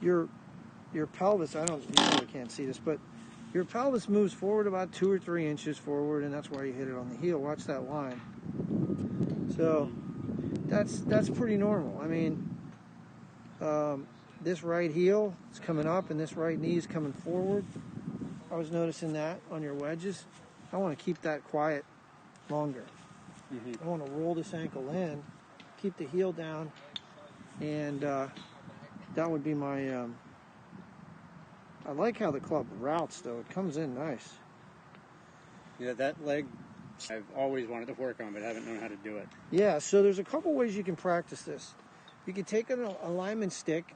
your pelvis, you really can't see this, but your pelvis moves forward about 2 or 3 inches forward, and that's why you hit it on the heel. Watch that line. So that's pretty normal. I mean, this right heel is coming up, and this right knee is coming forward. I was noticing that on your wedges. I want to keep that quiet longer. I want to roll this ankle in, keep the heel down, and that would be my... I like how the club routes, though. It comes in nice. Yeah, that leg I've always wanted to work on, but haven't known how to do it. Yeah, so there's a couple ways you can practice this. You can take an alignment stick,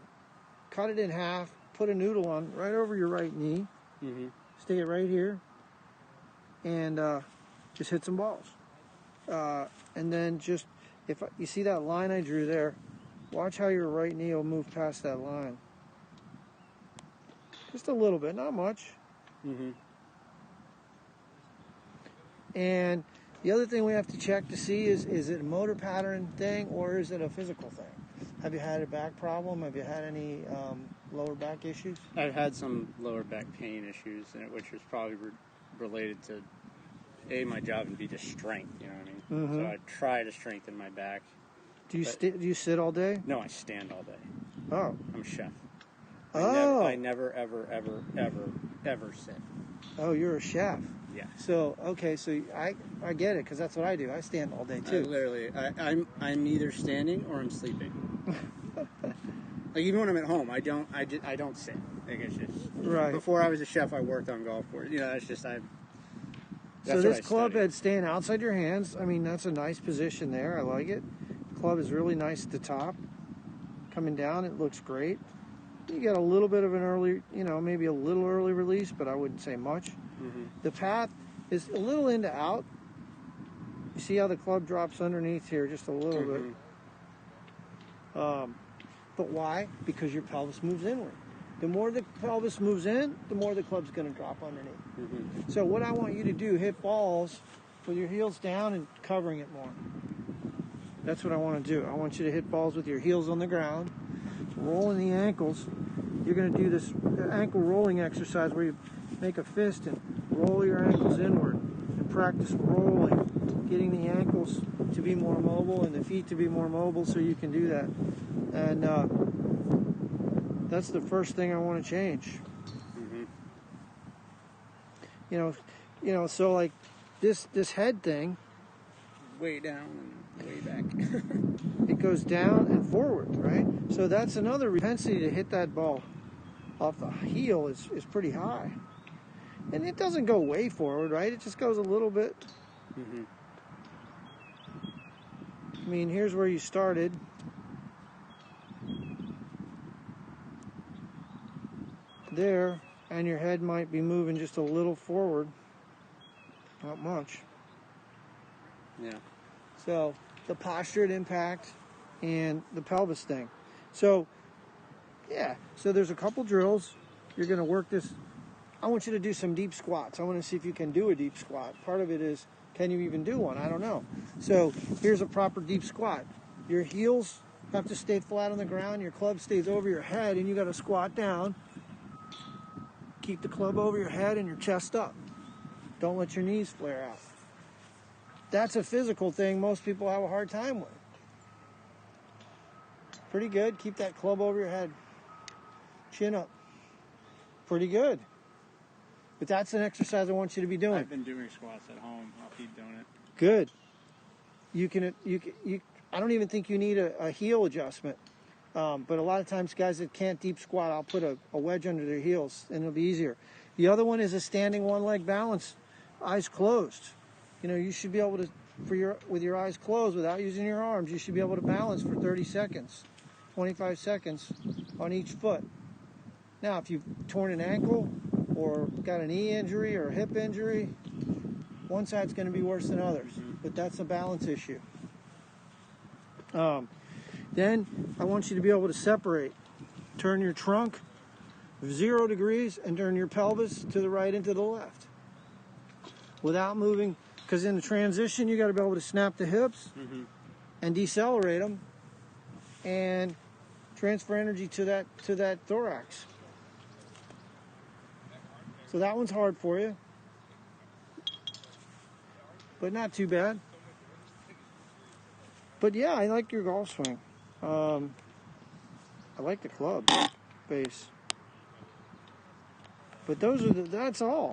cut it in half, put a noodle on right over your right knee, stick it right here, and just hit some balls. And then just, if you see that line I drew there, watch how your right knee will move past that line. Just a little bit, not much. And the other thing we have to check to see is it a motor pattern thing or is it a physical thing? Have you had a back problem? Have you had any lower back issues? I've had some lower back pain issues, which was probably related to, A, my job, and B, just strength, you know what I mean? So I try to strengthen my back. Do you sit all day? No, I stand all day. Oh. I'm a chef. I never, ever sit. Oh, you're a chef. Yeah. So, okay, so I get it, because that's what I do. I stand all day, too. I'm either standing or I'm sleeping. Like, even when I'm at home, I don't sit. Like, it's just... Right. Before I was a chef, I worked on golf courses. You know, that's just... So this club head staying outside your hands, I mean, that's a nice position there. I like it. The club is really nice at the top. Coming down, it looks great. You get a little bit of an early, maybe a little early release, but I wouldn't say much. The path is a little in to out. You see how the club drops underneath here just a little bit. But why? Because your pelvis moves inward. The more the pelvis moves in, the more the club's going to drop underneath. So what I want you to do, hit balls with your heels down and covering it more. That's what I want to do. I want you to hit balls with your heels on the ground, rolling the ankles. You're going to do this ankle rolling exercise where you make a fist and roll your ankles inward and practice rolling, getting the ankles to be more mobile and the feet to be more mobile so you can do that. And that's the first thing I want to change. So like this head thing, way down and way back. It goes down and forward, right? So that's another propensity to hit that ball off the heel is pretty high. And it doesn't go way forward, right? It just goes a little bit. I mean, here's where you started. There, and your head might be moving just a little forward. Not much. Yeah. So, the posture at impact and the pelvis thing. So, yeah. So, there's a couple drills. You're going to work this. I want you to do some deep squats. I want to see if you can do a deep squat. Part of it is, can you even do one? I don't know. So, here's a proper deep squat. Your heels have to stay flat on the ground. Your club stays over your head, and you got to squat down. Keep the club over your head and your chest up. Don't let your knees flare out. That's a physical thing most people have a hard time with. Pretty good. Keep that club over your head. Chin up. Pretty good. But that's an exercise I want you to be doing. I've been doing squats at home. I'll keep doing it. Good. I don't even think you need a heel adjustment. But a lot of times guys that can't deep squat, I'll put a wedge under their heels and it'll be easier. The other one is a standing one leg balance, eyes closed. You should be able to, with your eyes closed without using your arms, you should be able to balance for 30 seconds, 25 seconds on each foot. Now, if you've torn an ankle or got a knee injury or a hip injury, one side's going to be worse than others, but that's a balance issue. Then I want you to be able to separate. Turn your trunk 0 degrees and turn your pelvis to the right and to the left. Without moving, because in the transition you got to be able to snap the hips and decelerate them and transfer energy to that thorax. So that one's hard for you, but not too bad. But yeah, I like your golf swing. I like the club base. But that's all.